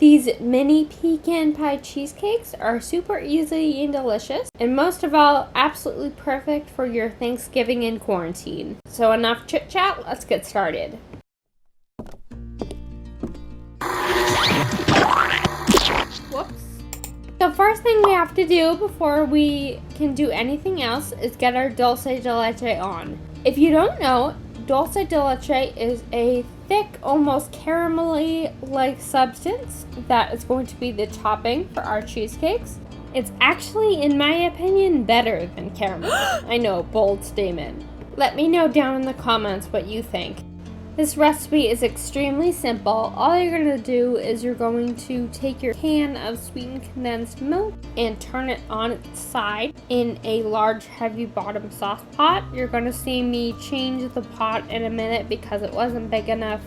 These mini pecan pie cheesecakes are super easy and delicious, and most of all, absolutely perfect for your Thanksgiving in quarantine. So enough chit chat, let's get started. Whoops. The first thing we have to do before we can do anything else is get our dulce de leche on. If you don't know, dulce de leche is a thick, almost caramelly-like substance that is going to be the topping for our cheesecakes. It's actually, in my opinion, better than caramel. I know, bold statement. Let me know down in the comments what you think. This recipe is extremely simple. All you're going to do is you're going to take your can of sweetened condensed milk and turn it on its side in a large heavy bottom sauce pot. You're going to see me change the pot in a minute because it wasn't big enough.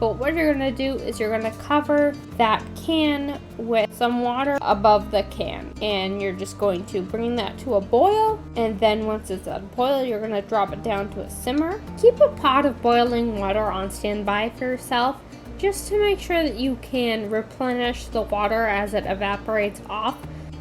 But what you're going to do is you're going to cover that can with some water above the can. And you're just going to bring that to a boil. And then once it's at a boil, you're going to drop it down to a simmer. Keep a pot of boiling water on standby for yourself, just to make sure that you can replenish the water as it evaporates off.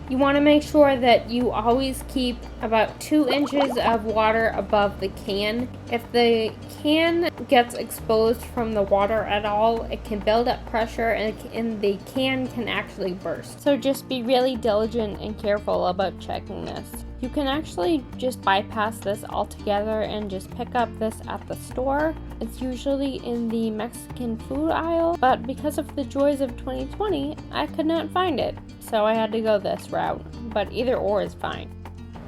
You want to make sure that you always keep about 2 inches of water above the can. If the can gets exposed from the water at all, it can build up pressure and the can can actually burst. So just be really diligent and careful about checking this. You can actually just bypass this altogether and just pick up this at the store. It's usually in the Mexican food aisle, but because of the joys of 2020, I could not find it. So I had to go this route, but either or is fine.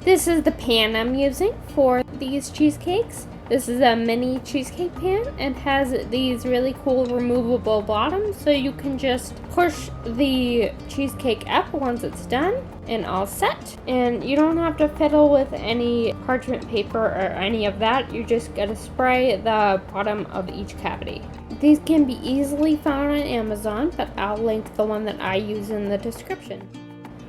This is the pan I'm using for these cheesecakes. This is a mini cheesecake pan and has these really cool removable bottoms, so you can just push the cheesecake up once it's done and all set. And you don't have to fiddle with any parchment paper or any of that. You just gotta spray the bottom of each cavity. These can be easily found on Amazon, but I'll link the one that I use in the description.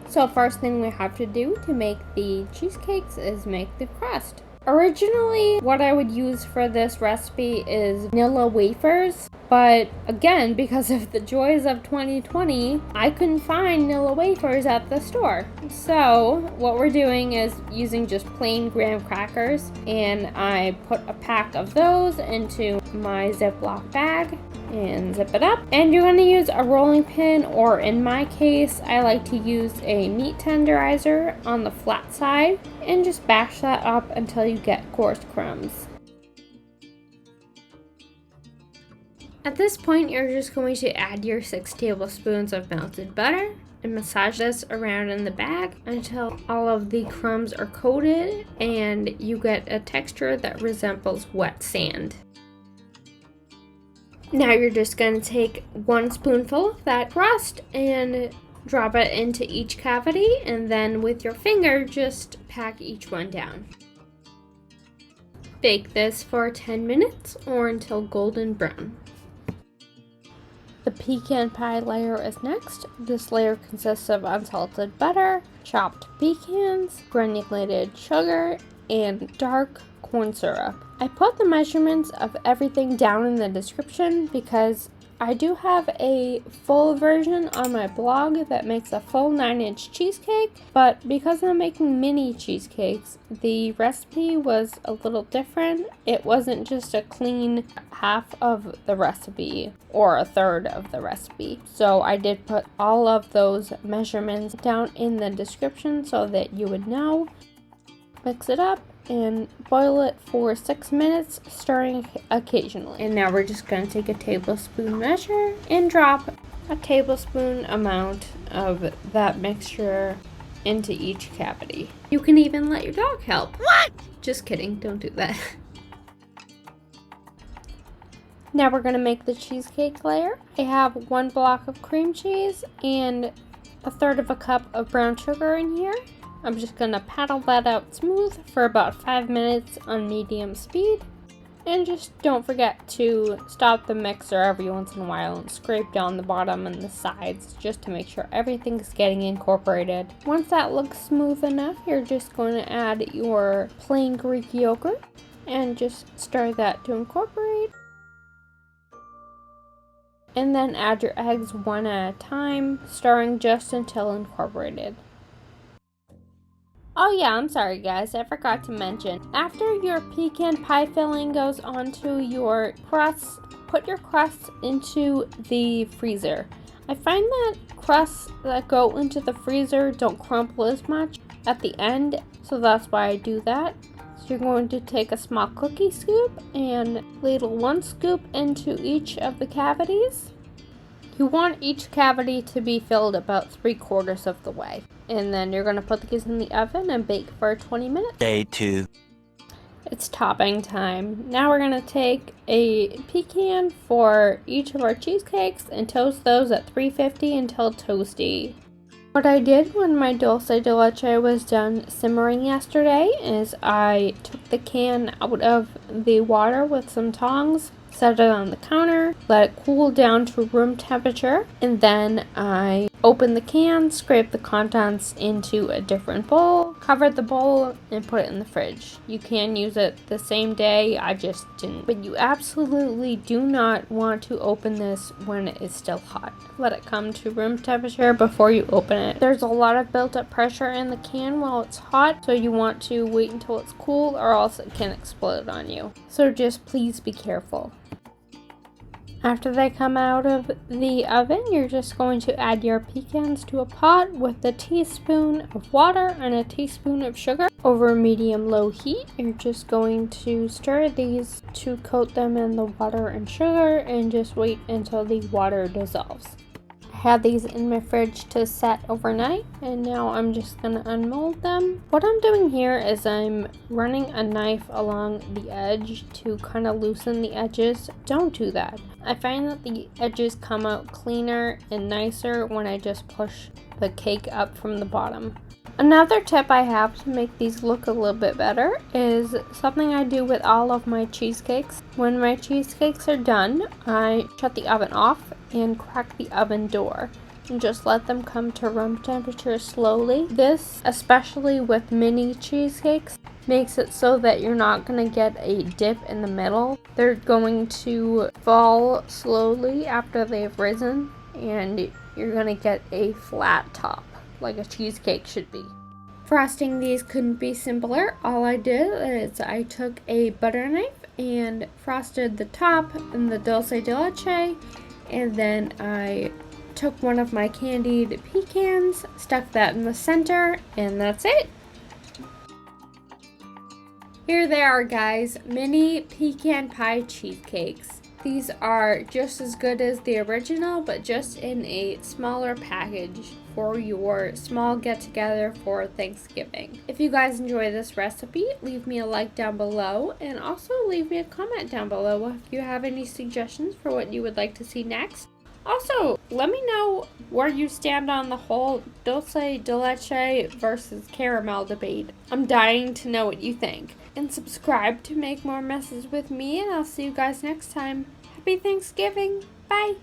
So first thing we have to do to make the cheesecakes is make the crust. Originally, what I would use for this recipe is vanilla wafers, but again, because of the joys of 2020, I couldn't find vanilla wafers at the store. So what we're doing is using just plain graham crackers, and I put a pack of those into my Ziploc bag and zip it up. And you're going to use a rolling pin, or in my case, I like to use a meat tenderizer on the flat side, and just bash that up until you get coarse crumbs. At this point, you're just going to add your 6 tablespoons of melted butter and massage this around in the bag until all of the crumbs are coated and you get a texture that resembles wet sand. Now you're just going to take 1 spoonful of that crust and drop it into each cavity, and then with your finger just pack each one down. Bake this for 10 minutes or until golden brown. The pecan pie layer is next. This layer consists of unsalted butter, chopped pecans, granulated sugar, and dark corn syrup. I put the measurements of everything down in the description because I do have a full version on my blog that makes a full 9-inch cheesecake, but because I'm making mini cheesecakes, the recipe was a little different. It wasn't just a clean half of the recipe or a third of the recipe. So I did put all of those measurements down in the description so that you would know. Mix it up and boil it for 6 minutes, stirring occasionally. And now we're just going to take a tablespoon measure and drop a tablespoon amount of that mixture into each cavity. You can even let your dog help. What? Just kidding, don't do that. Now we're going to make the cheesecake layer. I have 1 block of cream cheese and 1/3 cup of brown sugar in here. I'm just going to paddle that out smooth for about 5 minutes on medium speed. And just don't forget to stop the mixer every once in a while and scrape down the bottom and the sides just to make sure everything's getting incorporated. Once that looks smooth enough, you're just going to add your plain Greek yogurt and just stir that to incorporate. and then add your eggs one at a time, stirring just until incorporated. Oh yeah, I'm sorry guys, I forgot to mention. After your pecan pie filling goes onto your crust, put your crust into the freezer. I find that crusts that go into the freezer don't crumple as much at the end, so that's why I do that. So you're going to take a small cookie scoop and ladle 1 scoop into each of the cavities. You want each cavity to be filled about 3/4 of the way. And then you're going to put these in the oven and bake for 20 minutes. Day 2. It's topping time. Now we're going to take a pecan for each of our cheesecakes and toast those at 350 until toasty. What I did when my dulce de leche was done simmering yesterday is I took the can out of the water with some tongs, set it on the counter, let it cool down to room temperature, and then I opened the can, scraped the contents into a different bowl, covered the bowl, and put it in the fridge. You can use it the same day, I just didn't. But you absolutely do not want to open this when it is still hot. Let it come to room temperature before you open it. There's a lot of built-up pressure in the can while it's hot, so you want to wait until it's cool or else it can explode on you. So just please be careful. After they come out of the oven, you're just going to add your pecans to a pot with a teaspoon of water and a teaspoon of sugar over medium-low heat. You're just going to stir these to coat them in the water and sugar and just wait until the water dissolves. I had these in my fridge to set overnight, and now I'm just going to unmold them. What I'm doing here is I'm running a knife along the edge to kind of loosen the edges. Don't do that. I find that the edges come out cleaner and nicer when I just push the cake up from the bottom. Another tip I have to make these look a little bit better is something I do with all of my cheesecakes. When my cheesecakes are done, I shut the oven off and crack the oven door and just let them come to room temperature slowly. This, especially with mini cheesecakes, makes it so that you're not going to get a dip in the middle. They're going to fall slowly after they've risen, and you're going to get a flat top like a cheesecake should be. Frosting these couldn't be simpler. All I did is I took a butter knife and frosted the top and the dulce de leche, and then I took one of my candied pecans, stuck that in the center, and that's it. Here they are, guys, mini pecan pie cheesecakes. These are just as good as the original, but just in a smaller package for your small get-together for Thanksgiving. If you guys enjoy this recipe, leave me a like down below, and also leave me a comment down below if you have any suggestions for what you would like to see next. Also, let me know where you stand on the whole dulce de leche versus caramel debate. I'm dying to know what you think. And subscribe to make more messes with me, and I'll see you guys next time. Happy Thanksgiving. Bye.